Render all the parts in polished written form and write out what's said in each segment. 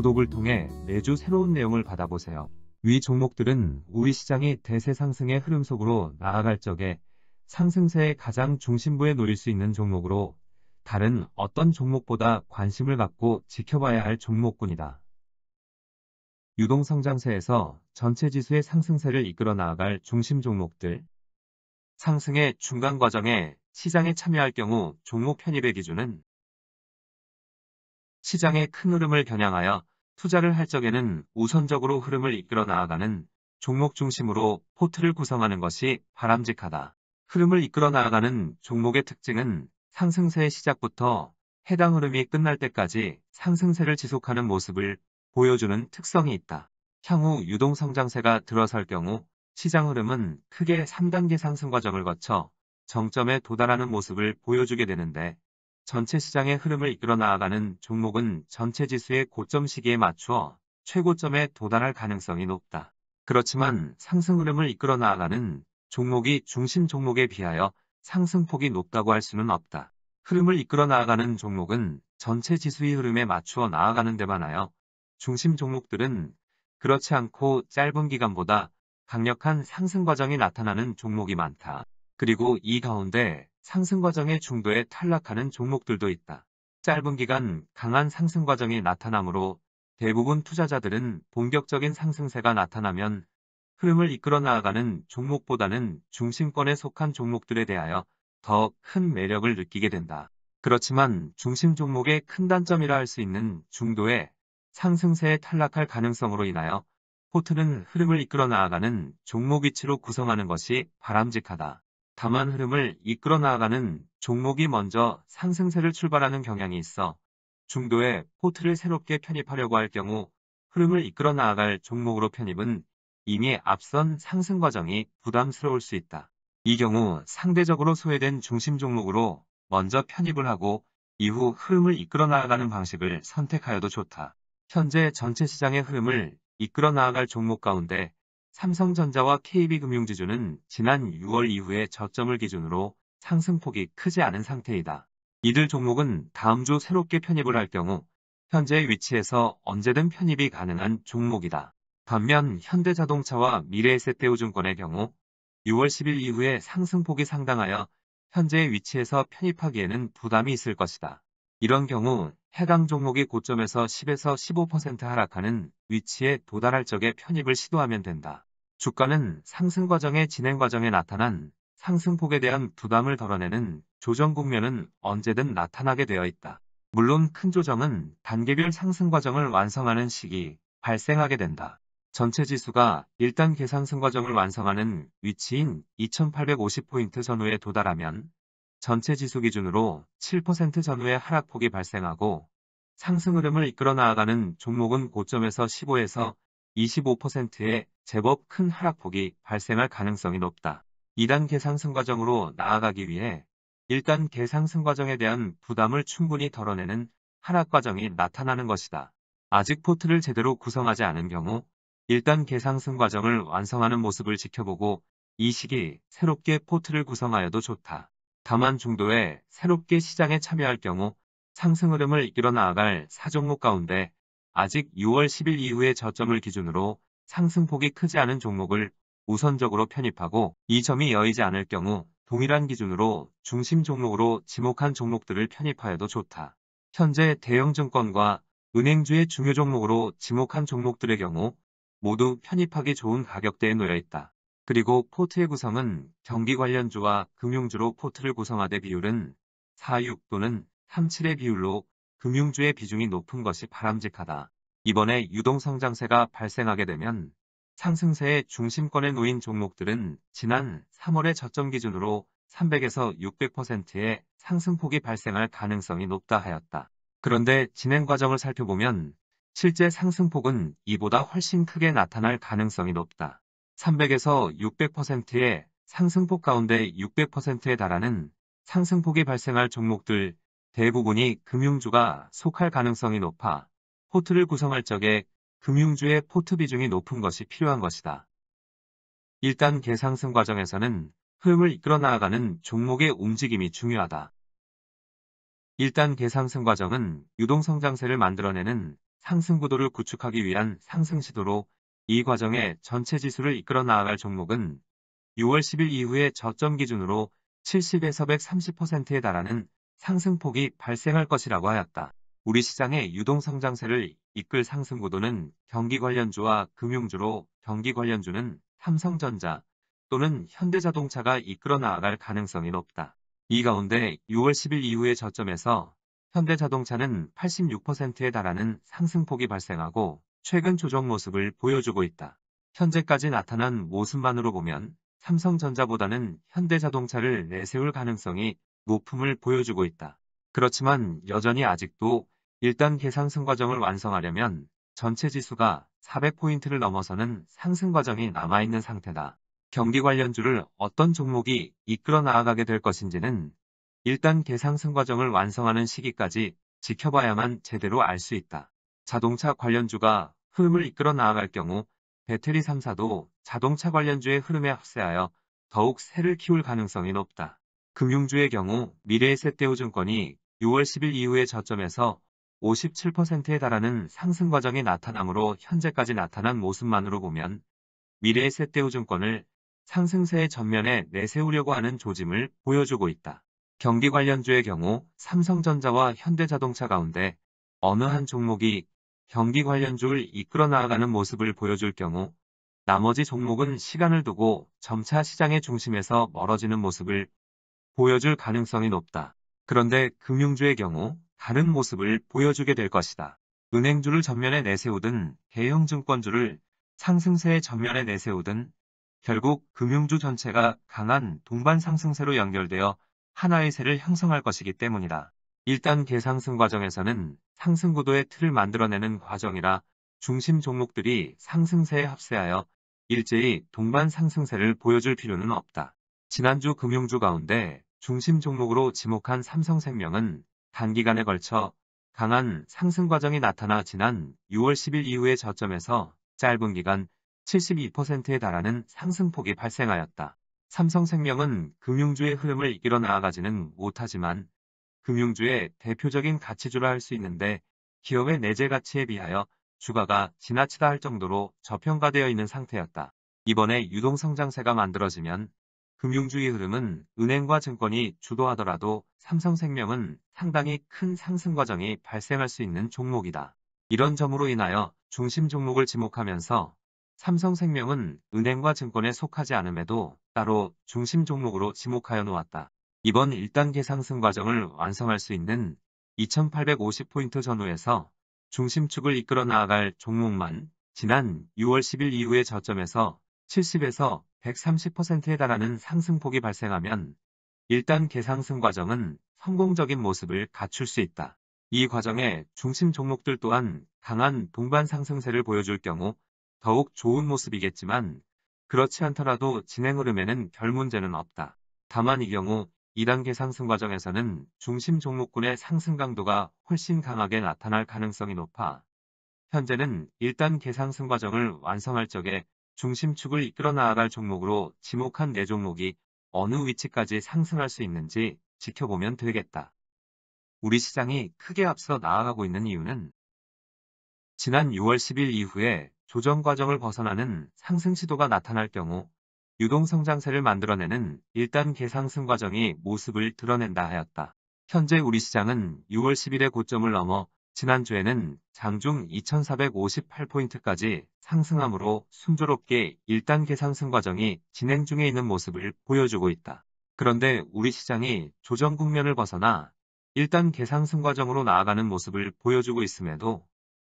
구독을 통해 매주 새로운 내용을 받아보세요. 위 종목들은 우리 시장이 대세 상승의 흐름 속으로 나아갈 적에 상승세의 가장 중심부에 놓일 수 있는 종목으로 다른 어떤 종목보다 관심을 갖고 지켜봐야 할 종목군이다. 유동성장세에서 전체 지수의 상승세를 이끌어 나아갈 중심 종목들. 상승의 중간 과정에 시장에 참여할 경우 종목 편입의 기준은 시장의 큰 흐름을 겨냥하여 투자를 할 적에는 우선적으로 흐름을 이끌어 나아가는 종목 중심으로 포트를 구성하는 것이 바람직하다. 흐름을 이끌어 나아가는 종목의 특징은 상승세의 시작부터 해당 흐름이 끝날 때까지 상승세를 지속하는 모습을 보여주는 특성이 있다. 향후 유동성장세가 들어설 경우 시장 흐름은 크게 3단계 상승 과정을 거쳐 정점에 도달하는 모습을 보여주게 되는데, 전체 시장의 흐름을 이끌어 나아가는 종목은 전체 지수의 고점 시기에 맞추어 최고점에 도달할 가능성이 높다. 그렇지만 상승 흐름을 이끌어 나아가는 종목이 중심 종목에 비하여 상승폭이 높다고 할 수는 없다. 흐름을 이끌어 나아가는 종목은 전체 지수의 흐름에 맞추어 나아가는 데만 하여, 중심 종목들은 그렇지 않고 짧은 기간보다 강력한 상승 과정이 나타나는 종목이 많다. 그리고 이 가운데 상승 과정의 중도에 탈락하는 종목들도 있다. 짧은 기간 강한 상승 과정이 나타나므로 대부분 투자자들은 본격적인 상승세가 나타나면 흐름을 이끌어 나아가는 종목보다는 중심권에 속한 종목들에 대하여 더 큰 매력을 느끼게 된다. 그렇지만 중심 종목의 큰 단점이라 할 수 있는 중도의 상승세에 탈락할 가능성으로 인하여 포트는 흐름을 이끌어 나아가는 종목 위치로 구성하는 것이 바람직하다. 다만 흐름을 이끌어 나아가는 종목이 먼저 상승세를 출발하는 경향이 있어 중도에 포트를 새롭게 편입하려고 할 경우 흐름을 이끌어 나아갈 종목으로 편입은 이미 앞선 상승 과정이 부담스러울 수 있다. 이 경우 상대적으로 소외된 중심 종목으로 먼저 편입을 하고 이후 흐름을 이끌어 나아가는 방식을 선택하여도 좋다. 현재 전체 시장의 흐름을 이끌어 나아갈 종목 가운데 삼성전자와 KB금융지주는 지난 6월 이후의 저점을 기준으로 상승폭이 크지 않은 상태이다. 이들 종목은 다음 주 새롭게 편입을 할 경우 현재의 위치에서 언제든 편입이 가능한 종목이다. 반면 현대자동차와 미래에셋대우증권의 경우 6월 10일 이후에 상승폭이 상당하여 현재의 위치에서 편입하기에는 부담이 있을 것이다. 이런 경우 해당 종목이 고점에서 10에서 15% 하락하는 위치에 도달할 적에 편입을 시도하면 된다. 주가는 상승 과정의 진행 과정에 나타난 상승폭에 대한 부담을 덜어내는 조정 국면은 언제든 나타나게 되어 있다. 물론 큰 조정은 단계별 상승 과정을 완성하는 시기 발생하게 된다. 전체 지수가 1단계 상승 과정을 완성하는 위치인 2850포인트 전후에 도달하면 전체 지수 기준으로 7% 전후의 하락폭이 발생하고, 상승 흐름을 이끌어 나아가는 종목은 고점에서 15에서 25%의 제법 큰 하락폭이 발생할 가능성이 높다. 2단계 상승 과정으로 나아가기 위해 1단계 상승 과정에 대한 부담을 충분히 덜어내는 하락 과정이 나타나는 것이다. 아직 포트를 제대로 구성하지 않은 경우 1단계 상승 과정을 완성하는 모습을 지켜보고 이 시기 새롭게 포트를 구성하여도 좋다. 다만 중도에 새롭게 시장에 참여할 경우 상승 흐름을 이끌어 나아갈 4종목 가운데 아직 6월 10일 이후의 저점을 기준으로 상승폭이 크지 않은 종목을 우선적으로 편입하고, 이 점이 여의지 않을 경우 동일한 기준으로 중심 종목으로 지목한 종목들을 편입하여도 좋다. 현재 대형증권과 은행주의 중요 종목으로 지목한 종목들의 경우 모두 편입하기 좋은 가격대에 놓여 있다. 그리고 포트의 구성은 경기 관련주와 금융주로 포트를 구성하되 비율은 4:6 또는 3:7의 비율로 금융주의 비중이 높은 것이 바람직하다. 이번에 유동성장세가 발생하게 되면 상승세의 중심권에 놓인 종목들은 지난 3월의 저점 기준으로 300에서 600%의 상승폭이 발생할 가능성이 높다 하였다. 그런데 진행 과정을 살펴보면 실제 상승폭은 이보다 훨씬 크게 나타날 가능성이 높다. 300에서 600%의 상승폭 가운데 600%에 달하는 상승폭이 발생할 종목들 대부분이 금융주가 속할 가능성이 높아 포트를 구성할 적에 금융주의 포트 비중이 높은 것이 필요한 것이다. 일단 개상승 과정에서는 흐름을 이끌어 나아가는 종목의 움직임이 중요하다. 일단 개상승 과정은 유동성장세를 만들어내는 상승 구도를 구축하기 위한 상승 시도로 이 과정에 전체 지수를 이끌어 나아갈 종목은 6월 10일 이후에 저점 기준으로 70에서 130%에 달하는 상승폭이 발생할 것이라고 하였다. 우리 시장의 유동성장세를 이끌 상승 구도는 경기 관련주와 금융주로 경기 관련주는 삼성전자 또는 현대자동차가 이끌어 나아갈 가능성이 높다. 이 가운데 6월 10일 이후의 저점에서 현대자동차는 86%에 달하는 상승폭이 발생하고 최근 조정 모습을 보여주고 있다. 현재까지 나타난 모습만으로 보면 삼성전자보다는 현대자동차를 내세울 가능성이 높음을 보여주고 있다. 그렇지만 여전히 아직도 1단계 상승 과정을 완성하려면 전체 지수가 400포인트를 넘어서는 상승 과정이 남아있는 상태다. 경기 관련주를 어떤 종목이 이끌어 나아가게 될 것인지는 1단계 상승 과정을 완성하는 시기까지 지켜봐야만 제대로 알 수 있다. 자동차 관련주가 흐름을 이끌어 나아갈 경우 배터리 3사도 자동차 관련주의 흐름에 합세하여 더욱 세를 키울 가능성이 높다. 금융주의 경우 미래에셋대우증권이 6월 10일 이후의 저점에서 57%에 달하는 상승 과정이 나타나므로 현재까지 나타난 모습만으로 보면 미래에셋대우증권을 상승세의 전면에 내세우려고 하는 조짐을 보여주고 있다. 경기 관련주의 경우 삼성전자와 현대자동차 가운데 어느 한 종목이 경기 관련주를 이끌어 나아가는 모습을 보여줄 경우 나머지 종목은 시간을 두고 점차 시장의 중심에서 멀어지는 모습을 보여줄 가능성이 높다. 그런데 금융주의 경우 다른 모습을 보여주게 될 것이다. 은행주를 전면에 내세우든 대형증권주를 상승세의 전면에 내세우든 결국 금융주 전체가 강한 동반 상승세로 연결되어 하나의 세를 형성할 것이기 때문이다. 일단 개상승 과정에서는 상승 구도의 틀을 만들어내는 과정이라 중심 종목들이 상승세에 합세하여 일제히 동반 상승세를 보여줄 필요는 없다. 지난주 금융주 가운데 중심 종목으로 지목한 삼성생명은 단기간에 걸쳐 강한 상승 과정이 나타나 지난 6월 10일 이후의 저점에서 짧은 기간 72%에 달하는 상승폭이 발생하였다. 삼성생명은 금융주의 흐름을 이끌어 나아가지는 못하지만 금융주의 대표적인 가치주라 할 수 있는데 기업의 내재 가치에 비하여 주가가 지나치다 할 정도로 저평가되어 있는 상태였다. 이번에 유동성장세가 만들어지면 금융주의 흐름은 은행과 증권이 주도하더라도 삼성생명은 상당히 큰 상승 과정이 발생할 수 있는 종목이다. 이런 점으로 인하여 중심 종목을 지목하면서 삼성생명은 은행과 증권에 속하지 않음에도 따로 중심 종목으로 지목하여 놓았다. 이번 1단계 상승 과정을 완성할 수 있는 2850포인트 전후에서 중심축을 이끌어 나아갈 종목만 지난 6월 10일 이후의 저점에서 70에서 130%에 달하는 상승폭이 발생하면 1단계 상승 과정은 성공적인 모습을 갖출 수 있다. 이 과정에 중심 종목들 또한 강한 동반 상승세를 보여줄 경우 더욱 좋은 모습이겠지만 그렇지 않더라도 진행 흐름에는 별 문제는 없다. 다만 이 경우 2단계 상승 과정에서는 중심 종목군의 상승 강도가 훨씬 강하게 나타날 가능성이 높아 현재는 1단계 상승 과정을 완성할 적에 중심축을 이끌어 나아갈 종목으로 지목한 4종목이 어느 위치까지 상승할 수 있는지 지켜보면 되겠다. 우리 시장이 크게 앞서 나아가고 있는 이유는 지난 6월 10일 이후에 조정 과정을 벗어나는 상승 시도가 나타날 경우 유동성장세를 만들어내는 1단계 상승 과정이 모습을 드러낸다 하였다. 현재 우리 시장은 6월 10일의 고점을 넘어 지난주에는 장중 2458포인트까지 상승함으로 순조롭게 1단계 상승 과정이 진행 중에 있는 모습을 보여주고 있다. 그런데 우리 시장이 조정 국면을 벗어나 1단계 상승 과정으로 나아가는 모습을 보여주고 있음에도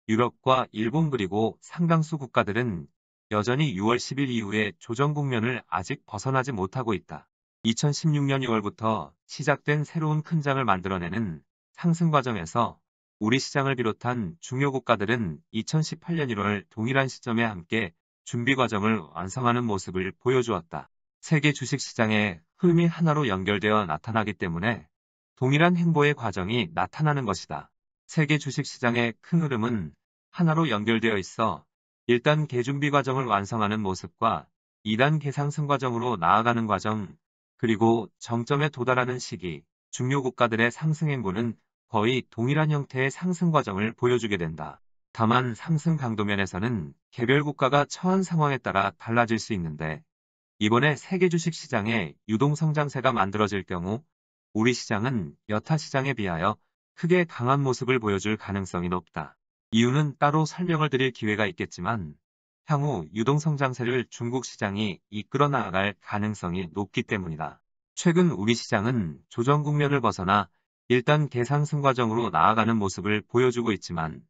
유럽과 일본 그리고 상당수 국가들은 여전히 6월 10일 이후에 조정 국면을 아직 벗어나지 못하고 있다. 2016년 2월부터 시작된 새로운 큰 장을 만들어내는 상승 과정에서 우리 시장을 비롯한 중요 국가들은 2018년 1월 동일한 시점에 함께 준비 과정을 완성하는 모습을 보여주었다. 세계 주식시장의 흐름이 하나로 연결되어 나타나기 때문에 동일한 행보의 과정이 나타나는 것이다. 세계 주식시장의 큰 흐름은 하나로 연결되어 있어 1단 개준비 과정을 완성하는 모습과 2단 개상승 과정으로 나아가는 과정, 그리고 정점에 도달하는 시기, 중요 국가들의 상승 행보는 거의 동일한 형태의 상승 과정을 보여주게 된다. 다만 상승 강도 면에서는 개별 국가가 처한 상황에 따라 달라질 수 있는데 이번에 세계 주식 시장에 유동 성장세가 만들어질 경우 우리 시장은 여타 시장에 비하여 크게 강한 모습을 보여줄 가능성이 높다. 이유는 따로 설명을 드릴 기회가 있겠지만 향후 유동 성장세를 중국 시장이 이끌어 나갈 가능성이 높기 때문이다. 최근 우리 시장은 조정 국면을 벗어나 일단 개상승 과정으로 나아가는 모습을 보여주고 있지만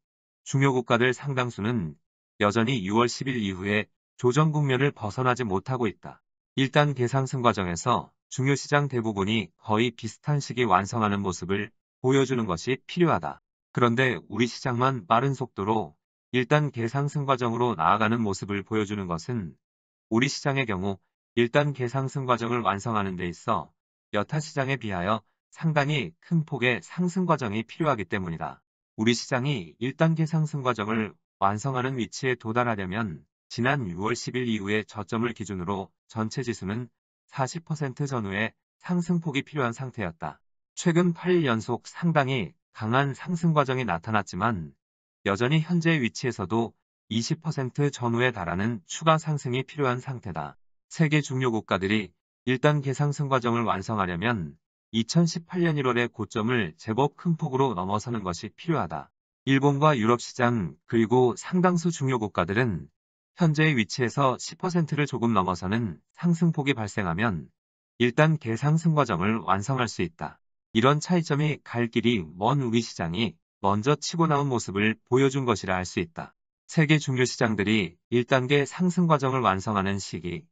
중요 국가들 상당수는 여전히 6월 10일 이후에 조정 국면을 벗어나지 못하고 있다. 일단 개상승 과정에서 중요 시장 대부분이 거의 비슷한 시기 완성하는 모습을 보여주는 것이 필요하다. 그런데 우리 시장만 빠른 속도로 일단 개상승 과정으로 나아가는 모습을 보여주는 것은 우리 시장의 경우 일단 개상승 과정을 완성하는 데 있어 여타 시장에 비하여 상당히 큰 폭의 상승 과정이 필요하기 때문이다. 우리 시장이 1단계 상승 과정을 완성하는 위치에 도달하려면 지난 6월 10일 이후의 저점을 기준으로 전체 지수는 40% 전후의 상승폭이 필요한 상태였다. 최근 8일 연속 상당히 강한 상승 과정이 나타났지만 여전히 현재 위치에서도 20% 전후에 달하는 추가 상승이 필요한 상태다. 세계 중요 국가들이 1단계 상승 과정을 완성하려면 2018년 1월의 고점을 제법 큰 폭으로 넘어서는 것이 필요하다. 일본과 유럽 시장 그리고 상당수 중요 국가들은 현재의 위치에서 10%를 조금 넘어서는 상승폭이 발생하면 일단 개상승 과정을 완성할 수 있다. 이런 차이점이 갈 길이 먼 우리 시장이 먼저 치고 나온 모습을 보여준 것이라 할 수 있다. 세계 중요 시장들이 1단계 상승 과정을 완성하는 시기,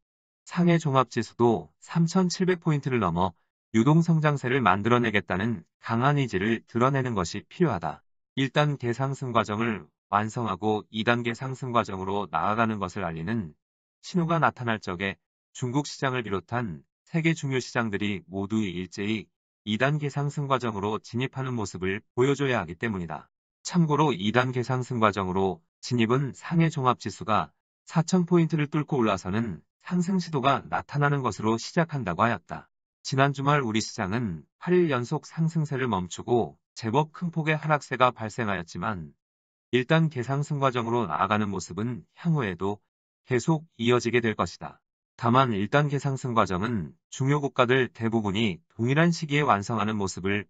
상해 종합지수도 3,700포인트를 넘어 유동성장세를 만들어내겠다는 강한 의지를 드러내는 것이 필요하다. 1단 개상승 과정을 완성하고 2단계 상승 과정으로 나아가는 것을 알리는 신호가 나타날 적에 중국 시장을 비롯한 세계 중요 시장들이 모두 일제히 2단계 상승 과정으로 진입하는 모습을 보여줘야 하기 때문이다. 참고로 2단계 상승 과정으로 진입은 상해 종합지수가 4,000포인트를 뚫고 올라서는 상승 시도가 나타나는 것으로 시작한다고 하였다. 지난 주말 우리 시장은 8일 연속 상승세를 멈추고 제법 큰 폭의 하락세가 발생하였지만 일단 개상승 과정으로 나아가는 모습은 향후에도 계속 이어지게 될 것이다. 다만 일단 개상승 과정은 중요 국가들 대부분이 동일한 시기에 완성하는 모습을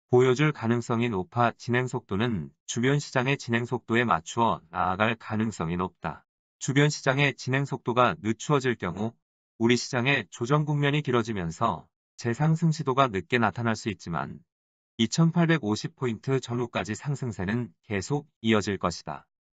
보여줄 가능성이 높아 진행 속도는 주변 시장의 진행 속도에 맞추어 나아갈 가능성이 높다. 주변 시장의 진행 속도가 늦추어질 경우 우리 시장의 조정 국면이 길어지면서 재상승 시도가 늦게 나타날 수 있지만 2850포인트 전후까지 상승세는 계속 이어질 것이다.